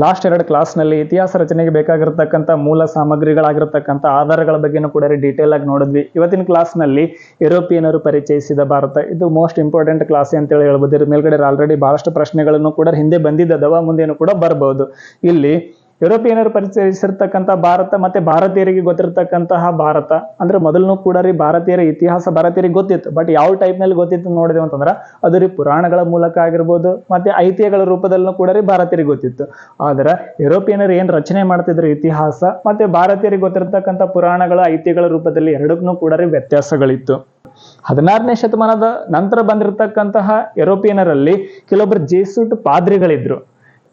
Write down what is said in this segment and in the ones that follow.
Last 2 ಕ್ಲಾಸ್ನಲ್ಲಿ ಇತಿಹಾಸ ರಚನೆಗೆ ಬೇಕಾಗಿರತಕ್ಕಂಥ ಮೂಲ ಸಾಮಗ್ರಿಗಳಾಗಿರತಕ್ಕಂಥ ಆಧಾರಗಳ ಬಗ್ಗೆನೂ ಕೂಡ ಡೀಟೇಲ್ ಆಗಿ ನೋಡಿದ್ವಿ. ಇವತ್ತಿನ ಕ್ಲಾಸ್ನಲ್ಲಿ ಯುರೋಪಿಯನರು ಪರಿಚಯಿಸಿದ ಭಾರತ, ಇದು ಮೋಸ್ಟ್ ಇಂಪಾರ್ಟೆಂಟ್ ಕ್ಲಾಸ್ ಅಂತೇಳಿ ಹೇಳ್ಬೋದು. ಇದ್ರ ಮೇಲ್ಗಡೆ ಆಲ್ರೆಡಿ ಬಹಳಷ್ಟು ಪ್ರಶ್ನೆಗಳನ್ನು ಕೂಡ ಹಿಂದೆ ಬಂದಿದ್ದವ, ಮುಂದೇನು ಕೂಡ ಬರ್ಬೋದು. ಇಲ್ಲಿ ಯುರೋಪಿಯನರು ಪರಿಚಯಿಸಿರ್ತಕ್ಕಂಥ ಭಾರತ ಮತ್ತೆ ಭಾರತೀಯರಿಗೆ ಗೊತ್ತಿರತಕ್ಕಂತಹ ಭಾರತ ಅಂದ್ರೆ ಮೊದಲು ಕೂಡ ಭಾರತೀಯರ ಇತಿಹಾಸ ಭಾರತೀಯರಿಗೆ ಗೊತ್ತಿತ್ತು. ಬಟ್ ಯಾವ ಟೈಪ್ ನಲ್ಲಿ ಗೊತ್ತಿತ್ತು ನೋಡಿದೆವು ಅಂತಂದ್ರೆ ಅದು ಪುರಾಣಗಳ ಮೂಲಕ ಆಗಿರ್ಬೋದು, ಮತ್ತೆ ಐತಿಹ್ಯಗಳ ರೂಪದಲ್ಲೂ ಕೂಡ ಭಾರತೀಯರಿಗೆ ಗೊತ್ತಿತ್ತು. ಆದ್ರೆ ಯುರೋಪಿಯನರು ಏನ್ ರಚನೆ ಮಾಡ್ತಿದ್ರು ಇತಿಹಾಸ ಮತ್ತೆ ಭಾರತೀಯರಿಗೆ ಗೊತ್ತಿರತಕ್ಕಂಥ ಪುರಾಣಗಳ ಐತಿಹ್ಯಗಳ ರೂಪದಲ್ಲಿ ಎರಡಕ್ಕೂ ಕೂಡ ವ್ಯತ್ಯಾಸಗಳಿತ್ತು. 16ನೇ ಶತಮಾನದ ನಂತರ ಬಂದಿರತಕ್ಕಂತಹ ಯುರೋಪಿಯನರಲ್ಲಿ ಕೆಲವೊಬ್ಬರು ಜೇಸುಟ್ ಪಾದ್ರಿಗಳಿದ್ರು.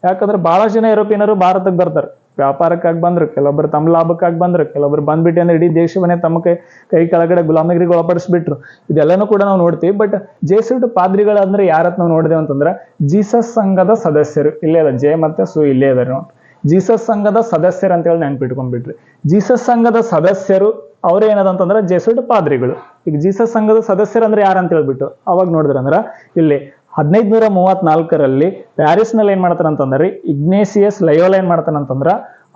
ಯಾಕಂದ್ರೆ ಬಹಳ ಜನ ಯುರೋಪಿಯನರು ಭಾರತಕ್ಕೆ ಬರ್ತಾರೆ, ವ್ಯಾಪಾರಕ್ಕಾಗಿ ಬಂದ್ರು, ಕೆಲವೊಬ್ರು ತಮ್ಮ ಲಾಭಕ್ಕಾಗಿ ಬಂದ್ರು, ಕೆಲವೊಬ್ರು ಬಂದ್ಬಿಟ್ಟು ಅಂದ್ರೆ ಇಡೀ ದೇಶವನ್ನೇ ತಮ್ಮ ಕೈ ಕೆಳಗಡೆ ಗುಲಾಮಗಿರಿಗೆ ಒಳಪಡಿಸ್ಬಿಟ್ರು. ಇದೆಲ್ಲನೂ ಕೂಡ ನಾವು ನೋಡ್ತೀವಿ. ಬಟ್ ಜೇಸುಟ್ ಪಾದ್ರಿಗಳು ಅಂದ್ರೆ ಯಾರತ್ ನಾವು ನೋಡಿದೇವೆ ಅಂತಂದ್ರೆ ಜೀಸಸ್ ಸಂಘದ ಸದಸ್ಯರು. ಇಲ್ಲೇ ಅದ ಜೆ ಮತ್ತೆ ಸು ಇಲ್ಲೇ ಅದ ನೋಡಿ, ಜೀಸಸ್ ಸಂಘದ ಸದಸ್ಯರು ಅಂತ ಹೇಳಿ ನೆನ್ಪಿಟ್ಕೊಂಡ್ಬಿಟ್ರಿ. ಜೀಸಸ್ ಸಂಘದ ಸದಸ್ಯರು ಅವ್ರೇನದಂತಂದ್ರೆ ಜೇಸುಟ್ ಪಾದ್ರಿಗಳು. ಈಗ ಜೀಸಸ್ ಸಂಘದ ಸದಸ್ಯರು ಅಂದ್ರೆ ಯಾರಂತ ಹೇಳ್ಬಿಟ್ಟು ಅವಾಗ ನೋಡಿದ್ರ ಅಂದ್ರ ಇಲ್ಲಿ 1534ರಲ್ಲಿ ಪ್ಯಾರಿಸ್ ನಲ್ಲಿ ಏನ್ ಮಾಡ್ತಾರ ಅಂತಂದ್ರಿ ಇಗ್ನೇಸಿಯಸ್ ಲಯೋಲಾ ಏನ್ ಮಾಡ್ತಾನಂತಂದ್ರ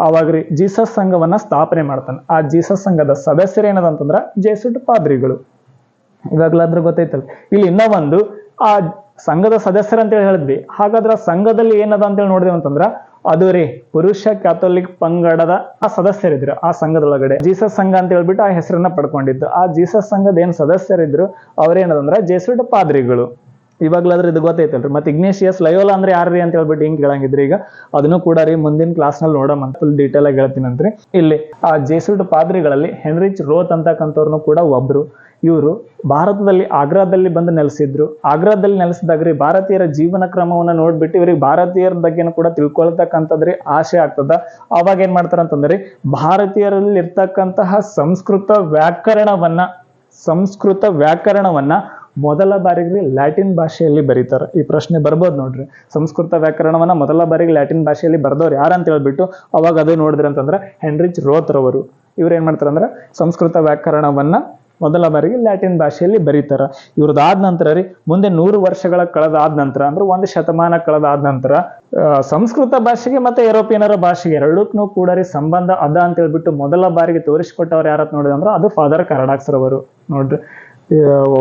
ಅವಾಗ್ರಿ ಜೀಸಸ್ ಸಂಘವನ್ನ ಸ್ಥಾಪನೆ ಮಾಡ್ತಾನೆ. ಆ ಜೀಸಸ್ ಸಂಘದ ಸದಸ್ಯರು ಏನದಂತಂದ್ರ ಜೇಸುಟ್ ಪಾದ್ರಿಗಳು. ಇವಾಗ್ಲಾದ್ರೂ ಗೊತ್ತೈತಲ್ಲ. ಇಲ್ಲಿ ಇನ್ನೂ ಒಂದು ಆ ಸಂಘದ ಸದಸ್ಯರು ಅಂತೇಳಿ ಹೇಳಿದ್ವಿ. ಹಾಗಾದ್ರೆ ಆ ಸಂಘದಲ್ಲಿ ಏನದ ಅಂತೇಳಿ ನೋಡಿದೇವ್ ಅಂತಂದ್ರ ಅದು ಪುರುಷ ಕ್ಯಾಥೋಲಿಕ್ ಪಂಗಡದ ಆ ಸದಸ್ಯರಿದ್ರು ಆ ಸಂಘದೊಳಗಡೆ. ಜೀಸಸ್ ಸಂಘ ಅಂತ ಹೇಳ್ಬಿಟ್ಟು ಆ ಹೆಸರನ್ನ ಪಡ್ಕೊಂಡಿದ್ದು. ಆ ಜೀಸಸ್ ಸಂಘದ ಏನ್ ಸದಸ್ಯರಿದ್ರು ಅವ್ರೇನದಂದ್ರ ಜೇಸುಟ್ ಪಾದ್ರಿಗಳು. ಇವಾಗ್ಲಾದ್ರೆ ಇದು ಗೊತ್ತೈತಲ್ರಿ. ಮತ್ತೆ ಇಗ್ನೇಷಿಯಸ್ ಲಯೋಲಾ ಅಂದ್ರೆ ಯಾರ್ರಿ ಅಂತ ಹೇಳ್ಬಿಟ್ಟು ಹಿಂಗ್ ಕೇಳಂಗಿದ್ರಿ. ಈಗ ಅದನ್ನು ಕೂಡ ಮುಂದಿನ ಕ್ಲಾಸ್ ನಲ್ಲಿ ನೋಡೋಣ, ಫುಲ್ ಡೀಟೇಲ್ ಆಗಿ ಹೇಳ್ತೀನಂತ್ರಿ. ಇಲ್ಲಿ ಆ ಜೇಸುಟ್ ಪಾದ್ರಿಗಳಲ್ಲಿ ಹೆನ್ರಿಚ್ ರೋತ್ ಅಂತಕ್ಕಂಥವ್ರನ್ನು ಕೂಡ ಒಬ್ರು. ಇವರು ಭಾರತದಲ್ಲಿ ಆಗ್ರಾದಲ್ಲಿ ಬಂದು ನೆಲೆಸಿದ್ರು. ಆಗ್ರಾದಲ್ಲಿ ನೆಲೆಸಿದಾಗ್ರಿ ಭಾರತೀಯರ ಜೀವನ ಕ್ರಮವನ್ನ ನೋಡ್ಬಿಟ್ಟು ಇವ್ರಿಗೆ ಭಾರತೀಯರ ಬಗ್ಗೆನೂ ಕೂಡ ತಿಳ್ಕೊಳ್ತಕ್ಕಂಥದ್ರಿ ಆಸೆ ಆಗ್ತದ. ಅವಾಗ ಏನ್ ಮಾಡ್ತಾರ ಅಂತಂದ್ರಿ ಭಾರತೀಯರಲ್ಲಿ ಇರ್ತಕ್ಕಂತಹ ಸಂಸ್ಕೃತ ವ್ಯಾಕರಣವನ್ನ ಮೊದಲ ಬಾರಿಗೆ ಲ್ಯಾಟಿನ್ ಭಾಷೆಯಲ್ಲಿ ಬರೀತಾರೆ. ಈ ಪ್ರಶ್ನೆ ಬರ್ಬೋದು ನೋಡ್ರಿ. ಸಂಸ್ಕೃತ ವ್ಯಾಕರಣವನ್ನ ಮೊದಲ ಬಾರಿಗೆ ಲ್ಯಾಟಿನ್ ಭಾಷೆಯಲ್ಲಿ ಬರ್ದವ್ರು ಯಾರಂತ ಹೇಳ್ಬಿಟ್ಟು ಅವಾಗ ಅದು ನೋಡಿದ್ರಿ ಅಂತಂದ್ರೆ ಹೆನ್ರಿಚ್ ರೋತ್ ರವರು. ಇವ್ರು ಏನ್ ಮಾಡ್ತಾರ ಅಂದ್ರೆ ಸಂಸ್ಕೃತ ವ್ಯಾಕರಣವನ್ನ ಮೊದಲ ಬಾರಿಗೆ ಲ್ಯಾಟಿನ್ ಭಾಷೆಯಲ್ಲಿ ಬರೀತಾರ. ಇವ್ರದಾದ ನಂತರ ಮುಂದೆ 100 ವರ್ಷಗಳ ಕಳೆದಾದ ನಂತರ ಅಂದ್ರೆ 1 ಶತಮಾನ ಕಳೆದಾದ ನಂತರ ಸಂಸ್ಕೃತ ಭಾಷೆಗೆ ಮತ್ತೆ ಯುರೋಪಿಯನರ ಭಾಷೆಗೆ ಎರಡಕ್ಕೂ ಕೂಡ ಸಂಬಂಧ ಅದ ಅಂತ ಹೇಳ್ಬಿಟ್ಟು ಮೊದಲ ಬಾರಿಗೆ ತೋರಿಸಿಕೊಟ್ಟವ್ರು ಯಾರತ್ ನೋಡಿದ್ರೆ ಅಂದ್ರೆ ಅದು ಫಾದರ್ ಕಾರಡಾಕ್ಸ್ ರವರು. ನೋಡ್ರಿ,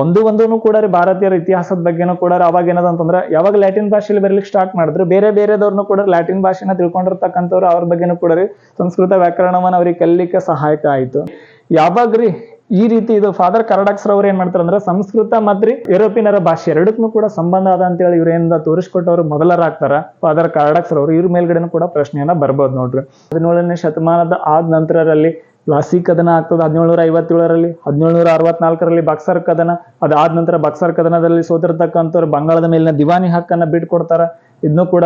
ಒಂದೂ ಕೂಡ ಭಾರತೀಯರ ಇತಿಹಾಸದ ಬಗ್ಗೆನೂ ಕೂಡ ಅವಾಗ ಏನದಂತಂದ್ರೆ ಯಾವಾಗ ಲ್ಯಾಟಿನ್ ಭಾಷೆಯಲ್ಲಿ ಬರೀಲಿಕ್ಕೆ ಸ್ಟಾರ್ಟ್ ಮಾಡಿದ್ರು ಬೇರೆದವ್ರನ್ನು ಕೂಡ ಲ್ಯಾಟಿನ್ ಭಾಷೆನ ತಿಳ್ಕೊಂಡಿರ್ತಕ್ಕಂಥವ್ರು ಅವ್ರ ಬಗ್ಗೆನೂ ಕೂಡ ಸಂಸ್ಕೃತ ವ್ಯಾಕರಣವನ್ನ ಅವ್ರಿಗೆ ಕಲಿಲಿಕ್ಕೆ ಸಹಾಯಕ ಆಯ್ತು. ಯಾವಾಗ್ರಿ ಈ ರೀತಿ ಇದು ಫಾದರ್ ಕಾರಡಾಕ್ಸ್ ರವ್ರು ಏನ್ ಮಾಡ್ತಾರ ಅಂದ್ರೆ ಸಂಸ್ಕೃತ ಮತ್ತೆ ಯುರೋಪಿಯನರ ಭಾಷೆ ಎರಡಕ್ಕೂ ಕೂಡ ಸಂಬಂಧ ಅದ ಅಂತ ಹೇಳಿ ಇವ್ರೇನಿಂದ ತೋರಿಸ್ಕೊಟ್ಟವ್ರು ಮೊದಲರಾಗ್ತಾರ ಫಾದರ್ ಕಾರಡಾಕ್ಸ್ ರವ್ರು. ಇವ್ರ ಮೇಲ್ಗಡೆನೂ ಕೂಡ ಪ್ರಶ್ನೆಯನ್ನ ಬರ್ಬೋದು ನೋಡ್ರಿ. 17ನೇ ಶತಮಾನದ ಆದ ನಂತರರಲ್ಲಿ ಪ್ಲಾಸಿ ಕದನ ಆಗ್ತದೆ 1757ರಲ್ಲಿ. 1764ರಲ್ಲಿ ಬಕ್ಸರ್ ಕದನ. ಅದಾದ ನಂತರ ಬಕ್ಸರ್ ಕದನದಲ್ಲಿ ಸೋತಿರ್ತಕ್ಕಂಥವ್ರು ಬಂಗಾಳದ ಮೇಲಿನ ದಿವಾನಿ ಹಕ್ಕನ್ನ ಬಿಟ್ಕೊಡ್ತಾರ. ಇದನ್ನು ಕೂಡ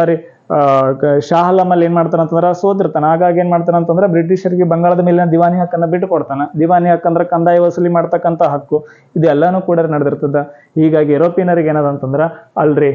ಶಾ ಆಲಂ ಏನ್ ಮಾಡ್ತಾನ ಅಂತಂದ್ರ ಸೋತಿರ್ತಾನ. ಹಾಗಾಗಿ ಏನ್ ಮಾಡ್ತಾನ ಅಂತಂದ್ರ ಬ್ರಿಟಿಷರಿಗೆ ಬಂಗಾಳದ ಮೇಲಿನ ದಿವಾನಿ ಹಕ್ಕನ್ನ ಬಿಟ್ಟು ಕೊಡ್ತಾನ. ದಿವಾನಿ ಹಕ್ಕಂದ್ರ ಕಂದಾಯ ವಸೂಲಿ ಮಾಡ್ತಕ್ಕಂಥ ಹಕ್ಕು. ಇದೆಲ್ಲಾನು ಕೂಡ ನಡೆದಿರ್ತದ. ಹೀಗಾಗಿ ಯುರೋಪಿಯನರಿಗೆ ಏನದಂತಂದ್ರ ಅಲ್ರಿ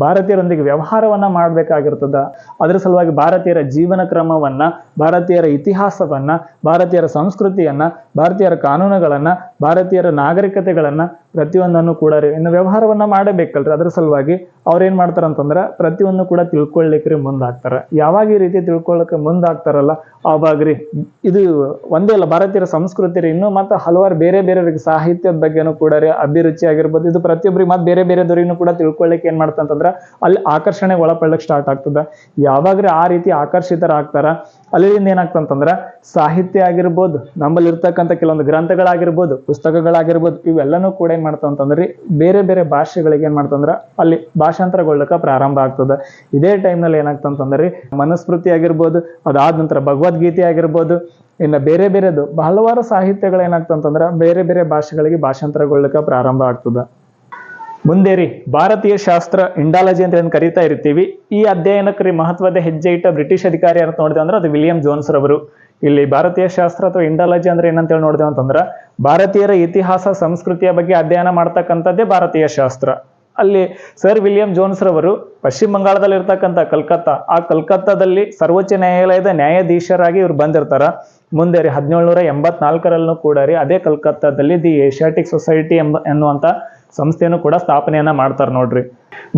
ಭಾರತೀಯರೊಂದಿಗೆ ವ್ಯವಹಾರವನ್ನ ಮಾಡ್ಬೇಕಾಗಿರ್ತದ. ಅದ್ರ ಸಲುವಾಗಿ ಭಾರತೀಯರ ಜೀವನ ಕ್ರಮವನ್ನ, ಭಾರತೀಯರ ಇತಿಹಾಸವನ್ನ, ಭಾರತೀಯರ ಸಂಸ್ಕೃತಿಯನ್ನ, ಭಾರತೀಯರ ಕಾನೂನುಗಳನ್ನ, ಭಾರತೀಯರ ನಾಗರಿಕತೆಗಳನ್ನ ಪ್ರತಿಯೊಂದನ್ನು ಕೂಡ ಇನ್ನು ವ್ಯವಹಾರವನ್ನ ಮಾಡಬೇಕಲ್ರಿ. ಅದ್ರ ಸಲುವಾಗಿ ಅವ್ರೇನ್ ಮಾಡ್ತಾರಂತಂದ್ರ ಪ್ರತಿಯೊಂದು ಕೂಡ ತಿಳ್ಕೊಳ್ಲಿಕ್ಕೆ ಮುಂದಾಗ್ತಾರ. ಯಾವಾಗ ಈ ರೀತಿ ತಿಳ್ಕೊಳ್ಳಕ್ಕೆ ಮುಂದಾಗ್ತಾರಲ್ಲ ಅವಾಗ್ರಿ ಇದು ಒಂದೇ ಅಲ್ಲ, ಭಾರತೀಯರ ಸಂಸ್ಕೃತಿ ಇನ್ನು ಮತ್ತೆ ಹಲವಾರು ಬೇರೆ ಸಾಹಿತ್ಯದ ಬಗ್ಗೆನೂ ಕೂಡ ಅಭಿರುಚಿ ಆಗಿರ್ಬೋದು. ಇದು ಪ್ರತಿಯೊಬ್ಬರಿಗೆ ಮತ್ತೆ ಬೇರೆ ದೊರಿಗೂ ಕೂಡ ತಿಳ್ಕೊಳ್ಳಿಕ್ಕೆ ಏನ್ ಮಾಡ್ತಂತಂದ್ರ ಅಲ್ಲಿ ಆಕರ್ಷಣೆ ಒಳಪಡ್ಲಿಕ್ಕೆ ಸ್ಟಾರ್ಟ್ ಆಗ್ತದ. ಯಾವಾಗ್ರಿ ಆ ರೀತಿ ಆಕರ್ಷಿತರಾಗ್ತಾರ ಅಲ್ಲಿಂದ ಏನಾಗ್ತಂತಂದ್ರ ಸಾಹಿತ್ಯ ಆಗಿರ್ಬೋದು, ನಮ್ಮಲ್ಲಿ ಇರ್ತಕ್ಕಂಥ ಕೆಲವೊಂದು ಗ್ರಂಥಗಳಾಗಿರ್ಬೋದು, ಪುಸ್ತಕಗಳಾಗಿರ್ಬೋದು, ಇವೆಲ್ಲನೂ ಕೂಡ ಏನ್ ಮಾಡ್ತಂತಂದ್ರಿ ಬೇರೆ ಭಾಷೆಗಳಿಗೆ ಏನ್ ಮಾಡ್ತಂದ್ರ ಅಲ್ಲಿ ಭಾಷಾಂತರಗೊಳ್ಳಕ ಪ್ರಾರಂಭ ಆಗ್ತದ. ಇದೇ ಟೈಮ್ ನಲ್ಲಿ ಏನಾಗ್ತಂತಂದ್ರಿ ಮನುಸ್ಮೃತಿ ಆಗಿರ್ಬೋದು, ಅದಾದ ನಂತರ ಭಗವದ್ಗೀತೆ ಆಗಿರ್ಬೋದು, ಇನ್ನು ಬೇರೆದು ಹಲವಾರು ಸಾಹಿತ್ಯಗಳು ಏನಾಗ್ತಂತಂದ್ರ ಬೇರೆ ಭಾಷೆಗಳಿಗೆ ಭಾಷಾಂತರಗೊಳ್ಳಕ ಪ್ರಾರಂಭ ಆಗ್ತದ. ಮುಂದೆ ಭಾರತೀಯ ಶಾಸ್ತ್ರ ಇಂಡಾಲಜಿ ಅಂತ ಏನ್ ಕರಿತಾ ಇರ್ತೀವಿ. ಈ ಅಧ್ಯಯನಕ್ಕೆ ಮಹತ್ವದ ಹೆಜ್ಜೆ ಇಟ್ಟ ಬ್ರಿಟಿಷ್ ಅಧಿಕಾರಿ ಅಂತ ನೋಡಿದೆ ಅಂದ್ರೆ ಅದು ವಿಲಿಯಂ ಜೋನ್ಸ್ ರವರು. ಇಲ್ಲಿ ಭಾರತೀಯ ಶಾಸ್ತ್ರ ಅಥವಾ ಇಂಡಾಲಜಿ ಅಂದ್ರೆ ಏನಂತೇಳಿ ನೋಡಿದೇವೆ ಅಂತಂದ್ರ ಭಾರತೀಯರ ಇತಿಹಾಸ ಸಂಸ್ಕೃತಿಯ ಬಗ್ಗೆ ಅಧ್ಯಯನ ಮಾಡ್ತಕ್ಕಂಥದ್ದೇ ಭಾರತೀಯ ಶಾಸ್ತ್ರ. ಅಲ್ಲಿ ಸರ್ ವಿಲಿಯಂ ಜೋನ್ಸ್ ರವರು ಪಶ್ಚಿಮ ಬಂಗಾಳದಲ್ಲಿ ಇರ್ತಕ್ಕಂಥ ಆ ಕಲ್ಕತ್ತಾದಲ್ಲಿ ಸರ್ವೋಚ್ಚ ನ್ಯಾಯಾಲಯದ ನ್ಯಾಯಾಧೀಶರಾಗಿ ಇವ್ರು ಬಂದಿರ್ತಾರ. ಮುಂದೆ 1784ರಲ್ಲೂ ಕೂಡ ಅದೇ ಕಲ್ಕತ್ತಾದಲ್ಲಿ ದಿ ಏಷ್ಯಾಟಿಕ್ ಸೊಸೈಟಿ ಎನ್ನುವಂತ ಸಂಸ್ಥೆಯನ್ನು ಕೂಡ ಸ್ಥಾಪನೆಯನ್ನ ಮಾಡ್ತಾರೆ ನೋಡ್ರಿ.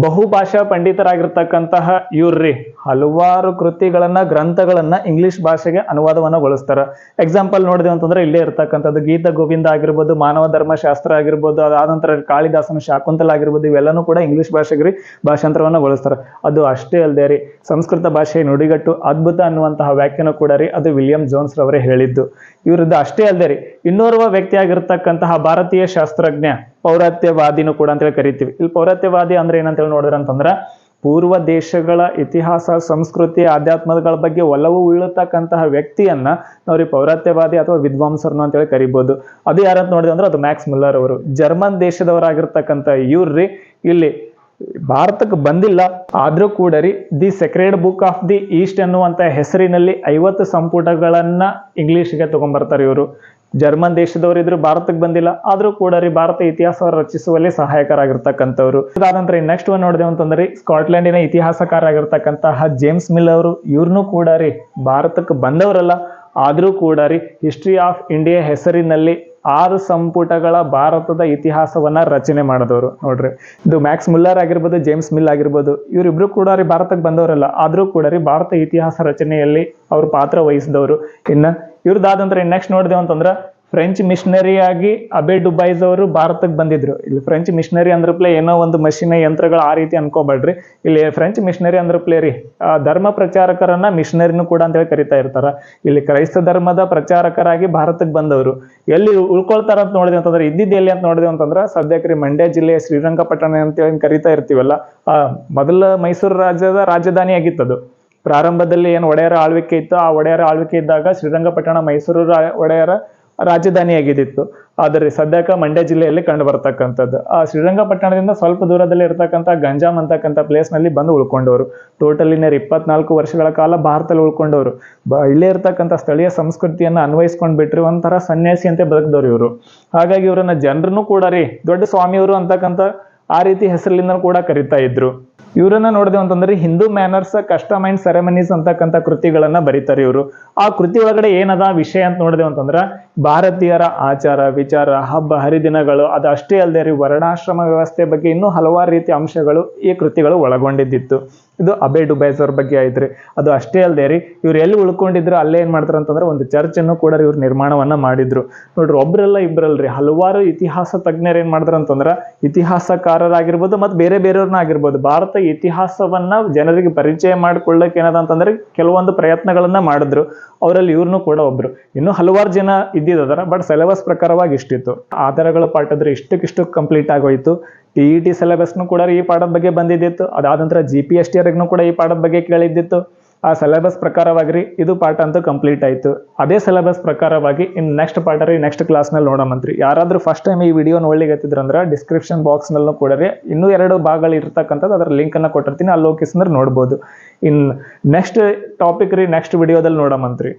ಬಹುಭಾಷಾ ಪಂಡಿತರಾಗಿರ್ತಕ್ಕಂತಹ ಇವ್ರಿ ಹಲವಾರು ಕೃತಿಗಳನ್ನ ಗ್ರಂಥಗಳನ್ನ ಇಂಗ್ಲಿಷ್ ಭಾಷೆಗೆ ಅನುವಾದವನ್ನಗೊಳಿಸ್ತಾರ. ಎಕ್ಸಾಂಪಲ್ ನೋಡಿದೆ ಅಂತಂದ್ರೆ ಇಲ್ಲೇ ಇರ್ತಕ್ಕಂಥದ್ದು ಗೀತ ಗೋವಿಂದ ಆಗಿರ್ಬೋದು, ಮಾನವ ಧರ್ಮಶಾಸ್ತ್ರ ಆಗಿರ್ಬೋದು, ಅದಾದ ನಂತರ ಕಾಳಿದಾಸನ ಶಾಕುಂತಲ ಆಗಿರ್ಬೋದು, ಇವೆಲ್ಲನೂ ಕೂಡ ಇಂಗ್ಲಿಷ್ ಭಾಷೆಗೆ ಭಾಷಾಂತರವನ್ನಗೊಳಿಸ್ತಾರ. ಅದು ಅಷ್ಟೇ ಅಲ್ಲದೆ ರೀ, ಸಂಸ್ಕೃತ ಭಾಷೆಯ ನುಡಿಗಟ್ಟು ಅದ್ಭುತ ಅನ್ನುವಂತಹ ವ್ಯಾಖ್ಯಾನ ಕೂಡ ರೀ ಅದು ವಿಲಿಯಂ ಜೋನ್ಸ್ ರವರೇ ಹೇಳಿದ್ದು. ಇವ್ರದ್ದು ಅಷ್ಟೇ ಅಲ್ಲದೆ ರೀ, ಇನ್ನೋರ್ವ ವ್ಯಕ್ತಿಯಾಗಿರ್ತಕ್ಕಂತಹ ಭಾರತೀಯ ಶಾಸ್ತ್ರಜ್ಞ, ಪೌರಾತ್ಯವಾದಿನೂ ಕೂಡ ಅಂತೇಳಿ ಕರಿತೀವಿ. ಇಲ್ಲಿ ಪೌರಾತ್ಯವಾದಿ ಅಂದ್ರೆ ಏನಂತೇಳಿ ನೋಡಿದ್ರ ಅಂತಂದ್ರ ಪೂರ್ವ ದೇಶಗಳ ಇತಿಹಾಸ, ಸಂಸ್ಕೃತಿ, ಆಧ್ಯಾತ್ಮಗಳ ಬಗ್ಗೆ ಒಲವು ಉಳ್ಳತಕ್ಕಂತಹ ವ್ಯಕ್ತಿಯನ್ನ ನಾವ್ರಿ ಪೌರಾತ್ಯವಾದಿ ಅಥವಾ ವಿದ್ವಾಂಸರನ್ನು ಅಂತೇಳಿ ಕರಿಬಹುದು. ಅದು ಯಾರಂತ ನೋಡಿದ್ರೆ ಅಂದ್ರೆ ಅದು ಮ್ಯಾಕ್ಸ್ ಮುಲ್ಲರ್ ಅವರು, ಜರ್ಮನ್ ದೇಶದವರಾಗಿರ್ತಕ್ಕಂಥ ಇವ್ರಿ ಇಲ್ಲಿ ಭಾರತಕ್ಕೆ ಬಂದಿಲ್ಲ, ಆದ್ರೂ ಕೂಡ ರೀ the sacred book of the East ಅನ್ನುವಂತ ಹೆಸರಿನಲ್ಲಿ 50 ಸಂಪುಟಗಳನ್ನ ಇಂಗ್ಲಿಷ್ಗೆ ತಗೊಂಡ್ಬರ್ತಾರೆ ಇವರು. ಜರ್ಮನ್ ದೇಶದವರಿದ್ರು, ಭಾರತಕ್ಕೆ ಬಂದಿಲ್ಲ, ಆದ್ರೂ ಕೂಡ ರೀ ಭಾರತ ಇತಿಹಾಸ ರಚಿಸುವಲ್ಲಿ ಸಹಾಯಕರಾಗಿರ್ತಕ್ಕಂಥವ್ರು. ಅದಾನಂತರ ನೆಕ್ಸ್ಟ್ ಒನ್ ನೋಡಿದೆ ಅಂತಂದ್ರೆ ಸ್ಕಾಟ್ಲೆಂಡಿನ ಇತಿಹಾಸಕಾರ ಆಗಿರ್ತಕ್ಕಂತಹ ಜೇಮ್ಸ್ ಮಿಲ್ ಅವರು. ಇವ್ರನ್ನೂ ಕೂಡ ರೀ ಭಾರತಕ್ಕೆ ಬಂದವರಲ್ಲ, ಆದ್ರೂ ಕೂಡ ರೀ ಹಿಸ್ಟ್ರಿ ಆಫ್ ಇಂಡಿಯಾ ಹೆಸರಿನಲ್ಲಿ 6 ಸಂಪುಟಗಳ ಭಾರತದ ಇತಿಹಾಸವನ್ನ ರಚನೆ ಮಾಡಿದವರು ನೋಡ್ರಿ. ಇದು ಮ್ಯಾಕ್ಸ್ ಮುಲ್ಲರ್ ಆಗಿರ್ಬೋದು, ಜೇಮ್ಸ್ ಮಿಲ್ ಆಗಿರ್ಬೋದು, ಇವರಿಬ್ರು ಕೂಡ ರೀ ಭಾರತಕ್ಕೆ ಬಂದವರಲ್ಲ, ಆದ್ರೂ ಕೂಡ ರೀ ಭಾರತ ಇತಿಹಾಸ ರಚನೆಯಲ್ಲಿ ಅವ್ರ ಪಾತ್ರ ವಹಿಸಿದವರು. ಇನ್ನ ಇವ್ರದಾದಂದ್ರೆ ನೆಕ್ಸ್ಟ್ ನೋಡಿದೆವು ಅಂತಂದ್ರ ಫ್ರೆಂಚ್ ಮಿಷನರಿ ಆಗಿ ಅಬೆ ಡುಬೈಸ್ ಅವರು ಭಾರತಕ್ಕೆ ಬಂದಿದ್ರು. ಇಲ್ಲಿ ಫ್ರೆಂಚ್ ಮಿಷನರಿ ಅಂದ್ರ ಪ್ಲೇ ಏನೋ ಒಂದು ಮಷಿನ್ ಯಂತ್ರಗಳು ಆ ರೀತಿ ಅನ್ಕೋಬೇಡ್ರಿ. ಇಲ್ಲಿ ಫ್ರೆಂಚ್ ಮಿಷನರಿ ಅಂದ್ರ ಪ್ಲೇ ರೀ ಧರ್ಮ ಪ್ರಚಾರಕರನ್ನ ಮಿಷನರಿನೂ ಕೂಡ ಅಂತೇಳಿ ಕರಿತಾ ಇರ್ತಾರ. ಇಲ್ಲಿ ಕ್ರೈಸ್ತ ಧರ್ಮದ ಪ್ರಚಾರಕರಾಗಿ ಭಾರತಕ್ಕೆ ಬಂದವರು. ಎಲ್ಲಿ ಉಳ್ಕೊಳ್ತಾರ ಅಂತ ನೋಡಿದೆ ಅಂತಂದ್ರೆ ಇದ್ದಿದ್ದು ಎಲ್ಲಿ ಅಂತ ನೋಡಿದೆ ಅಂತಂದ್ರೆ ಸದ್ಯಕ್ಕೆ ರೀ ಮಂಡ್ಯ ಜಿಲ್ಲೆಯ ಶ್ರೀರಂಗಪಟ್ಟಣ ಅಂತೇಳಿ ಕರಿತಾ ಇರ್ತೀವಲ್ಲ, ಮೊದಲ ಮೈಸೂರು ರಾಜ್ಯದ ರಾಜಧಾನಿ ಆಗಿತ್ತದು. ಪ್ರಾರಂಭದಲ್ಲಿ ಏನು ಒಡೆಯರ ಆಳ್ವಿಕೆ ಇತ್ತು, ಆ ಒಡೆಯರ ಆಳ್ವಿಕೆ ಇದ್ದಾಗ ಶ್ರೀರಂಗಪಟ್ಟಣ ಮೈಸೂರು ಒಡೆಯರ ರಾಜಧಾನಿಯಾಗಿದ್ದಿತ್ತು. ಆದರೆ ಸದ್ಯಕ್ಕೆ ಮಂಡ್ಯ ಜಿಲ್ಲೆಯಲ್ಲಿ ಕಂಡು ಬರ್ತಕ್ಕಂಥದ್ದು. ಆ ಶ್ರೀರಂಗಪಟ್ಟಣದಿಂದ ಸ್ವಲ್ಪ ದೂರದಲ್ಲಿ ಇರ್ತಕ್ಕಂಥ ಗಂಜಾಮ್ ಅಂತಕ್ಕಂಥ ಪ್ಲೇಸ್ ನಲ್ಲಿ ಬಂದು ಉಳ್ಕೊಂಡವರು. ಟೋಟಲಿ 24 ವರ್ಷಗಳ ಕಾಲ ಭಾರತದಲ್ಲಿ ಉಳ್ಕೊಂಡವರು. ಇಲ್ಲೇ ಇರ್ತಕ್ಕಂಥ ಸ್ಥಳೀಯ ಸಂಸ್ಕೃತಿಯನ್ನ ಅನ್ವಯಿಸ್ಕೊಂಡ್ ಬಿಟ್ರಿ ಒಂಥರ ಸನ್ಯಾಸಿ ಅಂತ ಬದುಕಿದವರು ಇವರು. ಹಾಗಾಗಿ ಇವರನ್ನ ಜನರನ್ನು ಕೂಡ ರೀ ದೊಡ್ಡ ಸ್ವಾಮಿಯವರು ಅಂತಕ್ಕಂಥ ಆ ರೀತಿ ಹೆಸರಿನಿಂದ ಕೂಡ ಕರಿತಾ ಇದ್ರು. ಇವರನ್ನ ನೋಡಿದೆ ಅಂತಂದ್ರೆ Hindu manners, custom and ceremonies ಅಂತಕ್ಕಂಥ ಕೃತಿಗಳನ್ನ ಬರೀತಾರೆ ಇವರು. ಆ ಕೃತಿ ಒಳಗಡೆ ಏನದ ವಿಷಯ ಅಂತ ನೋಡಿದೆ ಅಂತಂದ್ರ ಭಾರತೀಯರ ಆಚಾರ ವಿಚಾರ, ಹಬ್ಬ ಹರಿದಿನಗಳು, ಅದು ಅಷ್ಟೇ ಅಲ್ಲದೆ ರೀ ವರ್ಣಾಶ್ರಮ ವ್ಯವಸ್ಥೆ ಬಗ್ಗೆ ಇನ್ನೂ ಹಲವಾರು ರೀತಿಯ ಅಂಶಗಳು ಈ ಕೃತಿಗಳು ಒಳಗೊಂಡಿದ್ದಿತ್ತು. ಇದು ಅಬೆ ಡುಬೈಸ್ ಅವ್ರ ಬಗ್ಗೆ ಆಯ್ತ್ರಿ. ಅದು ಅಷ್ಟೇ ಅಲ್ಲದೆ ರೀ ಇವ್ರು ಎಲ್ಲಿ ಉಳ್ಕೊಂಡಿದ್ರು ಅಲ್ಲೇ ಏನ್ ಮಾಡ್ತಾರ ಅಂತಂದ್ರೆ ಒಂದು ಚರ್ಚ್ ಅನ್ನು ಕೂಡ ಇವ್ರು ನಿರ್ಮಾಣವನ್ನ ಮಾಡಿದ್ರು. ನೋಡ್ರಿ, ಒಬ್ರಲ್ಲ ಇಬ್ರಲ್ರಿ ಹಲವಾರು ಇತಿಹಾಸ ತಜ್ಞರು ಏನ್ ಮಾಡ್ತಾರ ಅಂತಂದ್ರ ಇತಿಹಾಸಕಾರರಾಗಿರ್ಬೋದು ಮತ್ತು ಬೇರೆ ಬೇರೆಯವ್ರನ್ನ ಆಗಿರ್ಬೋದು, ಭಾರತ ಇತಿಹಾಸವನ್ನ ಜನರಿಗೆ ಪರಿಚಯ ಮಾಡ್ಕೊಳ್ಳಕ್ಕೆ ಏನದ ಅಂತಂದ್ರೆ ಕೆಲವೊಂದು ಪ್ರಯತ್ನಗಳನ್ನ ಮಾಡಿದ್ರು. ಅವರಲ್ಲಿ ಇವ್ರನ್ನು ಕೂಡ ಒಬ್ರು. ಇನ್ನೂ ಹಲವಾರು ಜನ ಇದ್ದಿದ್ದರ, ಬಟ್ ಸಿಲೆಬಸ್ ಪ್ರಕಾರವಾಗಿ ಇಷ್ಟಿತ್ತು. ಆಧಾರಗಳ ಪಾಠದ್ರೆ ಇಷ್ಟಕ್ಕಿಷ್ಟು ಕಂಪ್ಲೀಟ್ ಆಗೋಯ್ತು. TET ಸಿಲೆಬಸ್ನು ಕೂಡ ಈ ಪಾಠದ ಬಗ್ಗೆ ಬಂದಿದ್ದಿತ್ತು. ಅದಾದ ನಂತರ GPST ಅವರಿಗೂ ಕೂಡ ಈ ಪಾಠದ ಬಗ್ಗೆ ಕೇಳಿದ್ದಿತ್ತು. ಆ ಸಿಲೆಬಸ್ ಪ್ರಕಾರವಾಗಿ ಇದು ಪಾಠ ಅಂತೂ ಕಂಪ್ಲೀಟ್ ಆಯ್ತು. ಅದೇ ಸಿಲೆಬಸ್ ಪ್ರಕಾರವಾಗಿ ಇನ್ನು ನೆಕ್ಸ್ಟ್ ಪಾಠ ರೀ ನೆಕ್ಸ್ಟ್ ಕ್ಲಾಸ್ ನಲ್ಲಿ ನೋಡೋಮಂತ್ರಿ. ಯಾರಾದ್ರೂ ಫಸ್ಟ್ ಟೈಮ್ ಈ ವಿಡಿಯೋ ನೋಡ್ಲಿಕ್ಕತ್ತಿದ್ರಂದ್ರೆ ಡಿಸ್ಕ್ರಿಪ್ಷನ್ ಬಾಕ್ಸ್ ನಲ್ಲೂ ಕೂಡ ರೀ ಇನ್ನೂ 2 ಭಾಗಗಳು ಇರ್ತಕ್ಕಂಥದ್ದು ಅದರ ಲಿಂಕ್ ಅನ್ನ ಕೊಟ್ಟಿರ್ತೀನಿ, ಅಲ್ಲಿ ಹೋಗಿಸಿದ್ರೆ ನೋಡ್ಬೋದು. ಇನ್ ನೆಕ್ಸ್ಟ್ ಟಾಪಿಕ್ ರೀ ನೆಕ್ಸ್ಟ್ ವಿಡಿಯೋದಲ್ಲಿ ನೋಡೋಮಂತ್ರಿ.